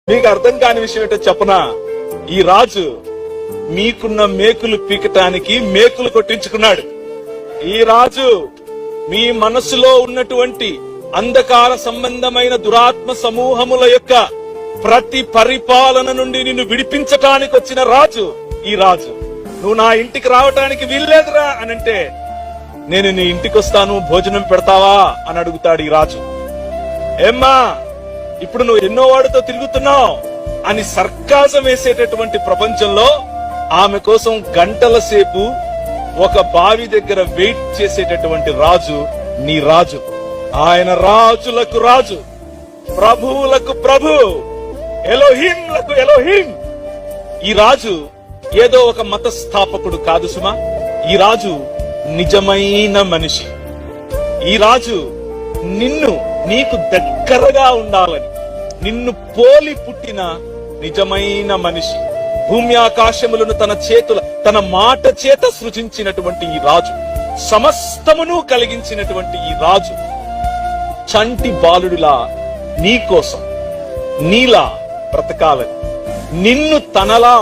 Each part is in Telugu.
మీకు అర్థం కాని విషయం ఏంటో చెప్పనా? ఈ రాజు మీకున్న మేకులు పీకటానికి మేకులు కొట్టించుకున్నాడు. ఈ రాజు మీ మనసులో ఉన్నటువంటి అంధకార సంబంధమైన దురాత్మ సమూహముల యొక్క ప్రతి పరిపాలన నుండి నిన్ను విడిపించటానికి వచ్చిన రాజు ఈ రాజు. నువ్వు నా ఇంటికి రావటానికి వీల్లేదురా అనంటే, నేను నీ ఇంటికి వస్తాను, భోజనం పెడతావా అని అడుగుతాడు ఈ రాజు. ఏమ్మా, ఇప్పుడు నువ్వు ఎన్నో వాడితో తిరుగుతున్నావు అని సర్కాజం వేసేటటువంటి ప్రపంచంలో ఆమె కోసం గంటల సేపు ఒక బావి దగ్గర వెయిట్ చేసేటటువంటి రాజు నీ రాజు. ఆయన రాజులకు రాజు, ప్రభువులకు ప్రభు, ఎలోహింలకు ఎలోహిం. ఈ రాజు ఏదో ఒక మత స్థాపకుడు కాదు సుమా. ఈ రాజు నిజమైన మనిషి. ఈ రాజు నీకు దగ్గరగా ఉండాలని నిన్ను పోలి పుట్టిన నిజమైన మనిషి. భూమి ఆకాశములను తన మాట చేత సృజించినటువంటి ఈ రాజు, సమస్తమును కలిగించినటువంటి ఈ రాజు చంటి బాలుడిలా నీ కోసం నీలా బ్రతకాలని, నిన్ను తనలా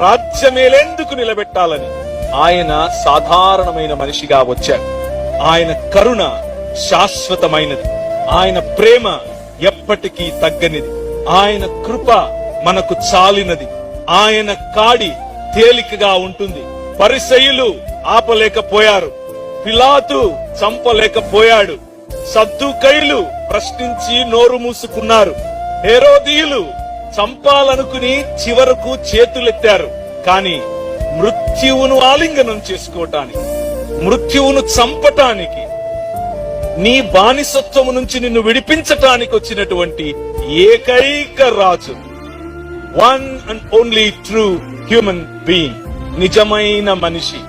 రాజ్యమేలేందుకు నిలబెట్టాలని ఆయన సాధారణమైన మనిషిగా వచ్చాడు. ఆయన కరుణ శాశ్వతమైనది, ఆయన ప్రేమ ఎప్పటికీ తగ్గనిది, ఆయన కృప మనకు చాలినది, ఆయన కాడి తేలికగా ఉంటుంది. పరిసయ్యులు ఆపలేకపోయారు, పిలాతు చంపలేకపోయాడు, సద్దూకయ్యులు ప్రశ్నించి నోరు మూసుకున్నారు, హేరోదీయులు చంపాలనుకుని చివరకు చేతులెత్తారు. కానీ మృత్యువును ఆలింగనం చేసుకోవటానికి, మృత్యువును చంపటానికి, నీ బానిసత్వము నుంచి నిన్ను విడిపించటానికి వచ్చినటువంటి ఏకైక రాజు, one and only true human being, నిజమైన మనిషి.